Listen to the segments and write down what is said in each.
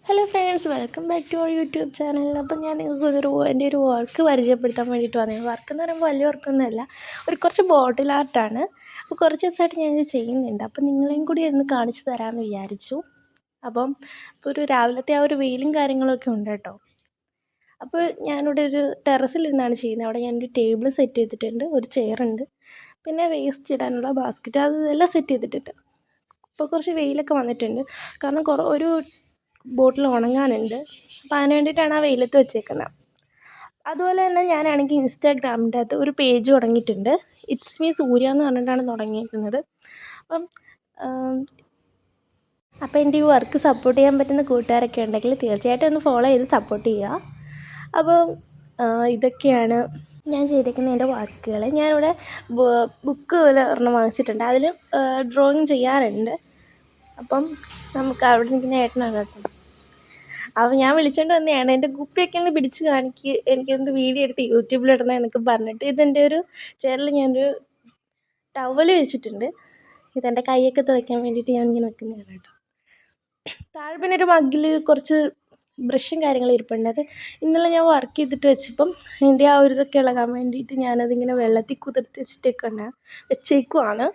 Hello friends, welcome back to our YouTube channel. അപ്പം ഞാൻ നിങ്ങൾക്ക് എൻ്റെ ഒരു വർക്ക് പരിചയപ്പെടുത്താൻ വേണ്ടിയിട്ട് വന്നത്. വർക്ക് എന്ന് പറയുമ്പോൾ വലിയ വർക്കൊന്നുമല്ല, കുറച്ച് ബോട്ടിൽ ആർട്ടാണ്. അപ്പോൾ കുറച്ച് ദിവസമായിട്ട് ഞാനിത് ചെയ്യുന്നുണ്ട്. അപ്പം നിങ്ങളെയും കൂടി ഒന്ന് കാണിച്ചു തരാമെന്ന് വിചാരിച്ചു. അപ്പം ഇപ്പോൾ രാവിലത്തെ ആ ഒരു വെയിലും കാര്യങ്ങളൊക്കെ ഉണ്ട് കേട്ടോ. അപ്പോൾ ഞാനിവിടെ ഒരു ടെറസിലിരുന്നാണ് ചെയ്യുന്നത്. അവിടെ ഞാനൊരു ടേബിൾ സെറ്റ് ചെയ്തിട്ടുണ്ട്, ഒരു ചെയറുണ്ട്, പിന്നെ വേസ്റ്റ് ഇടാനുള്ള ബാസ്ക്കറ്റ്, അതെല്ലാം സെറ്റ് ചെയ്തിട്ടുണ്ട്. ഇപ്പോൾ കുറച്ച് വെയിലൊക്കെ വന്നിട്ടുണ്ട്, കാരണം ഒരു ബോട്ടിൽ ഉണങ്ങാനുണ്ട്. അപ്പോൾ അതിന് വേണ്ടിയിട്ടാണ് ആ വെയിലത്ത് വെച്ചേക്കുന്നത്. അതുപോലെ തന്നെ ഞാനാണെങ്കിൽ ഇൻസ്റ്റാഗ്രാമിൻ്റെ അകത്ത് ഒരു പേജ് തുടങ്ങിയിട്ടുണ്ട്. ഇറ്റ്സ് മീ സൂര്യ എന്ന് പറഞ്ഞിട്ടാണ് തുടങ്ങിയിരിക്കുന്നത്. അപ്പോൾ എൻ്റെ ഈ വർക്ക് സപ്പോർട്ട് ചെയ്യാൻ പറ്റുന്ന കൂട്ടുകാരൊക്കെ ഉണ്ടെങ്കിൽ തീർച്ചയായിട്ടും ഒന്ന് ഫോളോ ചെയ്ത് സപ്പോർട്ട് ചെയ്യുക. അപ്പോൾ ഇതൊക്കെയാണ് ഞാൻ ചെയ്തേക്കുന്ന എൻ്റെ വർക്കുകൾ. ഞാനിവിടെ ബുക്ക് പോലെ ഒരെണ്ണം വാങ്ങിച്ചിട്ടുണ്ട്, അതിൽ ഡ്രോയിങ് ചെയ്യാറുണ്ട്. അപ്പം നമുക്ക് അവിടെ നിൽക്കുന്ന ഏട്ടനാണ് കേട്ടോ. അപ്പോൾ ഞാൻ വിളിച്ചുകൊണ്ട് വന്നതാണ്, എൻ്റെ കുപ്പിയൊക്കെ ഒന്ന് പിടിച്ച് കാണിക്ക്, എനിക്കൊന്ന് വീഡിയോ എടുത്ത് യൂട്യൂബിലിടണം എന്നൊക്കെ പറഞ്ഞിട്ട്. ഇതെൻ്റെ ഒരു ചെയറിൽ ഞാനൊരു ടവൽ വെച്ചിട്ടുണ്ട്. ഇതെൻ്റെ കൈയൊക്കെ തുറയ്ക്കാൻ വേണ്ടിയിട്ട് ഞാനിങ്ങനെ വെക്കുന്നതാണ് കേട്ടോ. താഴെ പിന്നെ ഒരു മഗ്ഗിൽ കുറച്ച് ബ്രഷും കാര്യങ്ങളും ഇരിപ്പുണ്ട്. അത് ഇന്നലെ ഞാൻ വർക്ക് ചെയ്തിട്ട് വെച്ചപ്പം അതിൻ്റെ ആ ഒരു ഇതൊക്കെ ഇളകാൻ വേണ്ടിയിട്ട് ഞാനതിങ്ങനെ വെള്ളത്തിൽ കുതിർത്ത് വെച്ചേക്കുവാണ്.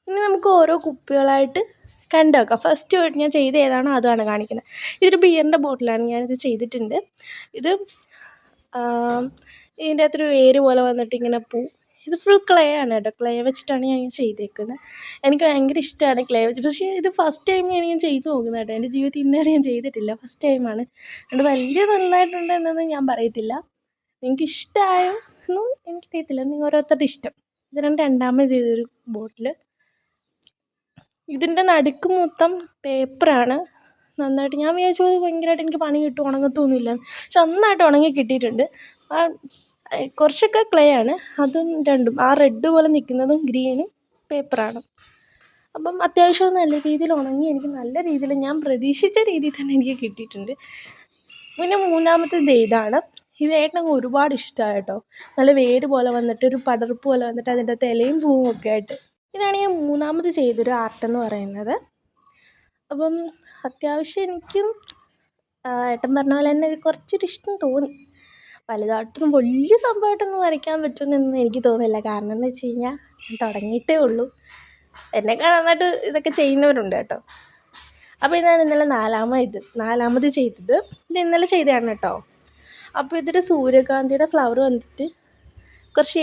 ഇനി നമുക്ക് ഓരോ കുപ്പികളായിട്ട് കണ്ടു നോക്കാം. ഫസ്റ്റ് ഞാൻ ചെയ്ത ഏതാണോ അതാണ് കാണിക്കുന്നത്. ഇതൊരു ബിയറിൻ്റെ ബോട്ടിലാണ്, ഞാനിത് ചെയ്തിട്ടുണ്ട്. ഇതിൻ്റെ അകത്തൊരു വേര് പോലെ വന്നിട്ട് ഇങ്ങനെ ഇത് ഫുൾ ക്ലേ ആണ് കേട്ടോ. ക്ലേ വെച്ചിട്ടാണ് ഞാൻ ചെയ്തേക്കുന്നത്. എനിക്ക് ഭയങ്കര ഇഷ്ടമാണ് ക്ലേ വെച്ച്. പക്ഷേ ഇത് ഫസ്റ്റ് ടൈമാണ് ഞാൻ ചെയ്ത് നോക്കുന്നത് കേട്ടോ. എൻ്റെ ജീവിതത്തിൽ ഇന്നേറെ ഞാൻ ചെയ്തിട്ടില്ല, ഫസ്റ്റ് ടൈമാണ്. അതുകൊണ്ട് വലിയ നല്ലതായിട്ടുണ്ട് എന്നൊന്നും ഞാൻ പറയത്തില്ല. നിങ്ങൾക്ക് ഇഷ്ടമായോ എന്നും എനിക്കറിയത്തില്ല, നിങ്ങൾ ഓരോരുത്തരുടെ ഇഷ്ടം. ഇതിനാണ് രണ്ടാമത് ചെയ്തൊരു ബോട്ടിൽ. ഇതിൻ്റെ നടുക്ക് മൊത്തം പേപ്പറാണ്. നന്നായിട്ട് ഞാൻ വിചാരിച്ചു ഭയങ്കരമായിട്ട് എനിക്ക് പണി കിട്ടും, ഉണങ്ങത്തൊന്നുമില്ല. പക്ഷെ നന്നായിട്ട് ഉണങ്ങി കിട്ടിയിട്ടുണ്ട്. കുറച്ചൊക്കെ ക്ലേ ആണ്, അതും രണ്ടും. ആ റെഡ് പോലെ നിൽക്കുന്നതും ഗ്രീനും പേപ്പറാണ്. അപ്പം അത്യാവശ്യം നല്ല രീതിയിൽ ഉണങ്ങി, എനിക്ക് നല്ല രീതിയിൽ ഞാൻ പ്രതീക്ഷിച്ച രീതിയിൽ തന്നെ എനിക്ക് കിട്ടിയിട്ടുണ്ട്. പിന്നെ മൂന്നാമത്തേത് ഇതാണ്. ഇത് ഏട്ടനങ്ങ് ഒരുപാട് ഇഷ്ടമായി കേട്ടോ. നല്ല വേര് പോലെ വന്നിട്ട്, ഒരു പടർപ്പ് പോലെ വന്നിട്ട്, അതിൻ്റെ അകത്ത് ഇലയും പൂവും ഒക്കെ ആയിട്ട്. ഇതാണ് ഞാൻ മൂന്നാമത് ചെയ്തൊരു ആർട്ടെന്ന് പറയുന്നത്. അപ്പം അത്യാവശ്യം എനിക്കും ഏട്ടൻ പറഞ്ഞ പോലെ തന്നെ കുറച്ചൊരു ഇഷ്ടം തോന്നി. വലുതായിട്ടൊന്നും വലിയ സംഭവമായിട്ടൊന്നും വരയ്ക്കാൻ പറ്റുമെന്നൊന്നും എനിക്ക് തോന്നുന്നില്ല. കാരണം എന്ന് വെച്ച് കഴിഞ്ഞാൽ ഞാൻ തുടങ്ങിയിട്ടേ ഉള്ളൂ. എന്നെക്കാൾ നന്നായിട്ട് ഇതൊക്കെ ചെയ്യുന്നവരുണ്ട് കേട്ടോ. അപ്പോൾ ഇതാണ് ഇന്നലെ നാലാമത് ചെയ്തത്. ഇത് ഇന്നലെ ചെയ്തതാണ് കേട്ടോ. അപ്പോൾ ഇതൊരു സൂര്യകാന്തിയുടെ ഫ്ലവർ വന്നിട്ട് കുറച്ച്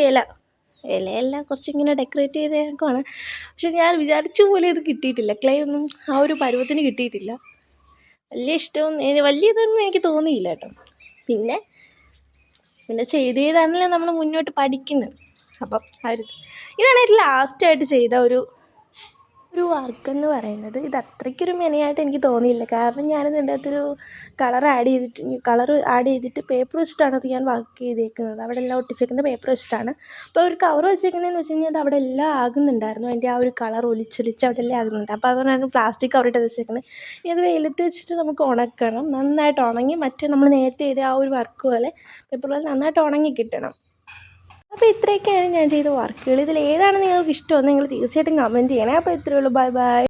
ഇലയെല്ലാം കുറച്ചിങ്ങനെ ഡെക്കറേറ്റ് ചെയ്തേക്കുവാണ്. പക്ഷെ ഞാൻ വിചാരിച്ച പോലെ ഇത് കിട്ടിയിട്ടില്ല. ക്ലേ ഒന്നും ആ ഒരു പരുവത്തിന് കിട്ടിയിട്ടില്ല. വലിയ ഇതൊന്നും എനിക്ക് തോന്നിയില്ല കേട്ടോ. പിന്നെ ചെയ്തതാണല്ലോ നമ്മൾ മുന്നോട്ട് പഠിക്കുന്നത്. അപ്പം ഇതാണ് ഏറ്റവും ലാസ്റ്റായിട്ട് ചെയ്ത ഒരു വർക്കെന്ന് പറയുന്നത്. ഇത് അത്രയ്ക്കൊരു മെനയായിട്ട് എനിക്ക് തോന്നിയില്ല. കാരണം ഞാനിതിൻ്റെ അകത്തൊരു കളർ ആഡ് ചെയ്തിട്ട് പേപ്പർ വെച്ചിട്ടാണ് അത് ഞാൻ വർക്ക് ചെയ്തേക്കുന്നത്. അവിടെ എല്ലാം ഒട്ടിച്ചേക്കുന്ന പേപ്പർ വെച്ചിട്ടാണ്. അപ്പോൾ ഒരു കവർ വെച്ചേക്കുന്നതെന്ന് വെച്ച് കഴിഞ്ഞാൽ അത് അവിടെ എല്ലാം ആകുന്നുണ്ടായിരുന്നു. അതിൻ്റെ ആ ഒരു കളർ ഒലിച്ചൊലിച്ച് അവിടെ എല്ലാം ആകുന്നുണ്ട്. അപ്പോൾ അതുകൊണ്ടാണ് പ്ലാസ്റ്റിക് കവറിട്ട് വെച്ചേക്കുന്നത്. ഇനി അത് വെയിലത്ത് വെച്ചിട്ട് നമുക്ക് ഉണക്കണം. നന്നായിട്ട് ഉണങ്ങി നമ്മൾ നേരത്തെ ചെയ്ത ആ ഒരു വർക്ക് പോലെ പേപ്പർ പോലെ നന്നായിട്ട് ഉണങ്ങി കിട്ടണം. അപ്പോൾ ഇത്രയൊക്കെയാണ് ഞാൻ ചെയ്ത വർക്കുകൾ. ഇതിൽ ഏതാണ് നിങ്ങൾക്ക് ഇഷ്ടമെന്ന് നിങ്ങൾ തീർച്ചയായിട്ടും കമൻറ്റ് ചെയ്യണേ. അപ്പോൾ ഇത്രയേ ഉള്ളൂ. Bye bye.